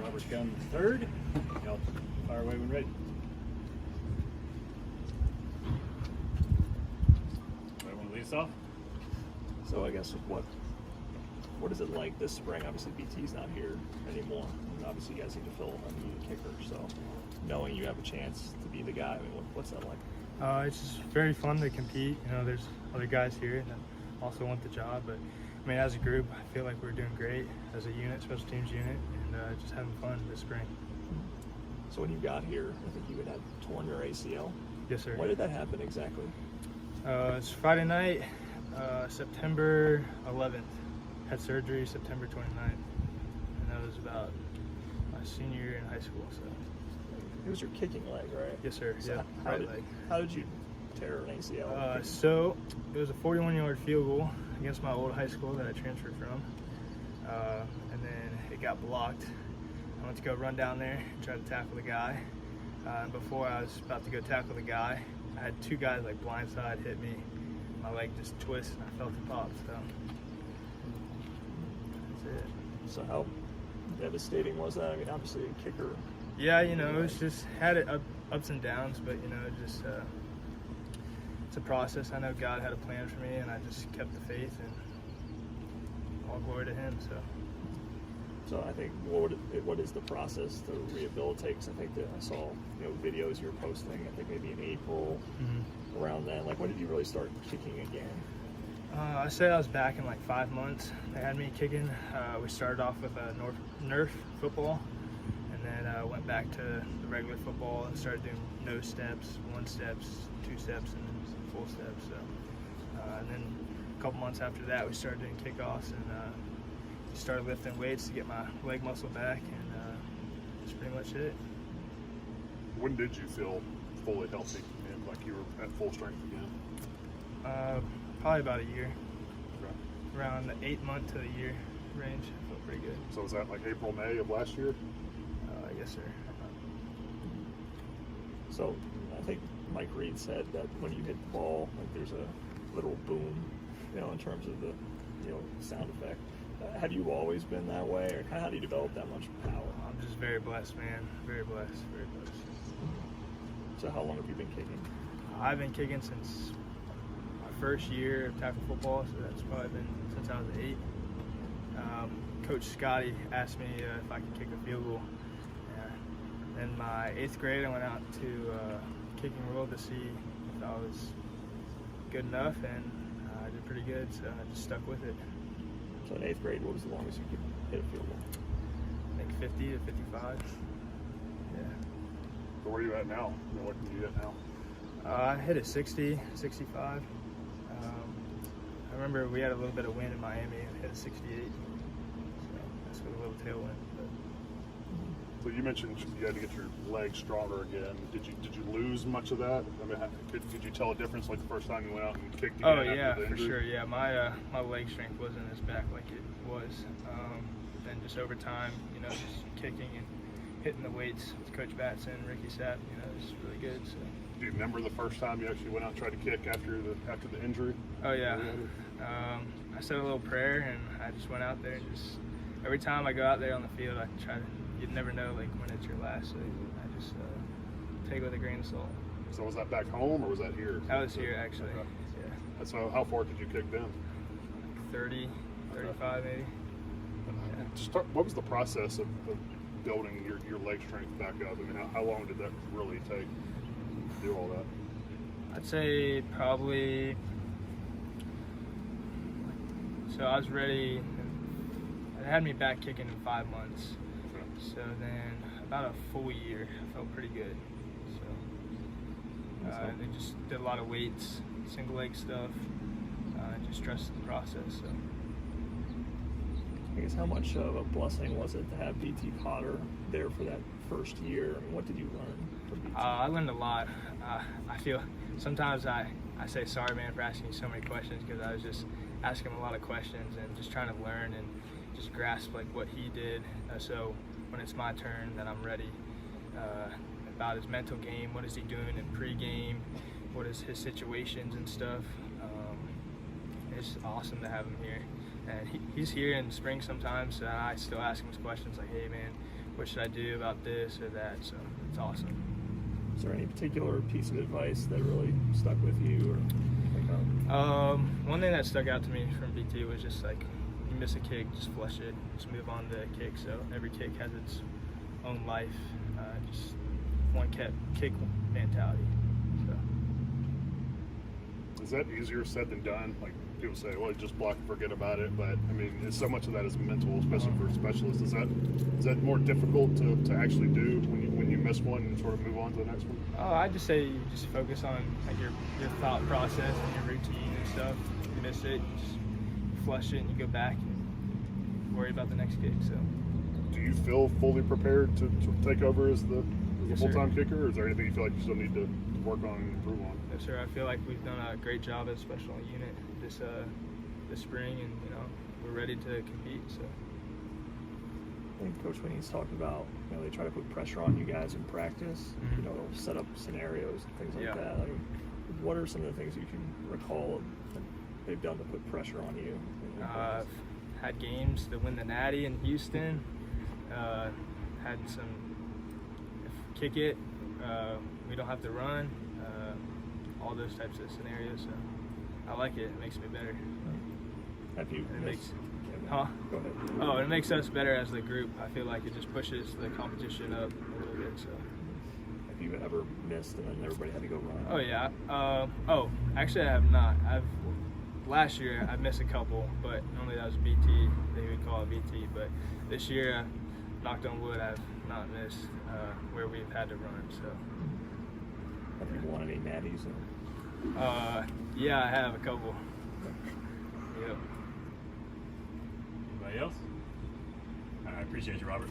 Robert Gunn III. Y'all fire away when ready. Anybody want to lead us off? So I guess what is it like this spring? Obviously BT's not here anymore. And obviously you guys need to fill a need a kicker. So knowing you have a chance to be the guy, I mean, what's that like? It's just very fun to compete. You know, there's other guys here that also want the job, but I mean, as a group, I feel like we're doing great as a unit, special teams unit, and just having fun this spring. So when you got here, I think you had torn your ACL. Yes, sir. Why did that happen exactly? It's Friday night, September 11th. Had surgery September 29th, and that was about my senior year in high school. So. It was your kicking leg, right? Yes, sir. So yeah, right leg. How did you tear an ACL? So it was a 41-yard field goal against my old high school that I transferred from, and then it got blocked. I went to go run down there and try to tackle the guy. Before I was about to go tackle the guy, I had two guys like blindside hit me. My leg just twisted and I felt it pop. So that's it. So how devastating was that? I mean, obviously a kicker. Yeah, you know, it's just had it ups and downs, but you know, just it's a process. I know God had a plan for me, and I just kept the faith, and all glory to Him. So I think what is the process to rehabilitate? Because I think that I saw videos you were posting. I think maybe in April, around then. Like, when did you really start kicking again? I say I was back in like 5 months. They had me kicking. We started off with a Nerf football, and then went back to the regular football and started doing no steps, 1 steps, 2 steps, and then some full steps. So, and then a couple months after that, we started doing kickoffs and started lifting weights to get my leg muscle back, and that's pretty much it. When did you feel fully healthy and like you were at full strength again? Probably about a year. Okay. Around the 8-month to a year range. I felt pretty good. So was that like April, May of last year? Yes, sir. So I think Mike Reed said that when you hit the ball, like there's a little boom, in terms of the, sound effect. Have you always been that way, or how do you develop that much power? I'm just very blessed, man. Very blessed. Very blessed. So how long have you been kicking? I've been kicking since my first year of tackle football, so that's probably been since I was 8. Coach Scotty asked me if I could kick a field goal. In my 8th grade, I went out to Kicking World to see if I was good enough, and I did pretty good, so I just stuck with it. So in 8th grade, what was the longest you could hit a field goal? I think 50 to 55. Yeah. So where are you at now? What can you hit now? I hit a 60, 65. I remember we had a little bit of wind in Miami and hit a 68. So that's with a little tailwind. So you mentioned you had to get your legs stronger again. Did you lose much of that? I mean, could you tell a difference like the first time you went out and kicked again? Oh yeah, for sure. Yeah, my leg strength wasn't as back like it was. Then just over time, just kicking and hitting the weights with Coach Batson, Ricky Sapp, it was really good. So. Do you remember the first time you actually went out and tried to kick after the injury? Oh yeah. I said a little prayer and I just went out there and just every time I go out there on the field, I try to. You'd never know like when it's your last, so I just take it with a grain of salt. So was that back home or was that here? That was here actually. Okay. Yeah. So how far did you kick then? 30, 35 maybe. Yeah. What was the process of building your leg strength back up? I mean, how long did that really take to do all that? I'd say probably. So I was ready. It had me back kicking in 5 months. So then about a full year, I felt pretty good. So they just did a lot of weights, single leg stuff, just trusted the process. So. I guess how much of a blessing was it to have BT Potter there for that first year? I mean, what did you learn from BT? I learned a lot. I feel sometimes I say sorry, man, for asking you so many questions because I was just asking him a lot of questions and just trying to learn and just grasp like what he did. So when it's my turn, then I'm ready. About his mental game, what is he doing in pre-game, what is his situations and stuff. It's awesome to have him here. And he's here in spring sometimes, so I still ask him his questions like, hey man, what should I do about this or that. So it's awesome. Is there any particular piece of advice that really stuck with you, or think of? One thing that stuck out to me from BT was just like, you miss a kick, just flush it, just move on to the kick. So every kick has its own life. Just one kick mentality. So. Is that easier said than done? Like people say, well, just block and forget about it. But I mean, so much of that is mental, especially for specialists. Is that more difficult to actually do when you miss one and sort of move on to the next one? I just say you just focus on like your thought process and your routine and stuff. You miss it, you just flush it, and you go back and worry about the next kick. So. Do you feel fully prepared to take over as the Yes, full-time kicker, or is there anything you feel like you still need to work on and improve on? Yes, sir. I feel like we've done a great job as a special unit this spring, and we're ready to compete. So. I think Coach Winnie's talked about, they try to put pressure on you guys in practice, set up scenarios and things like that. Like, what are some of the things you can recall that they've done to put pressure on you? I've had games to win the Natty in Houston. Had some kick it. We don't have to run. All those types of scenarios. So I like it. It makes me better. Have you? Huh? Go ahead. Oh, it makes us better as the group. I feel like it just pushes the competition up a little bit. So. Have you ever missed and then everybody had to go run? Oh yeah. Actually I have not. Last year I missed a couple, but normally that was BT. They would call it BT. But this year, knocked on wood, I've not missed where we've had to run. So. Have you won any natties? Yeah, I have a couple. Yep. Anybody else? I appreciate you, Robert.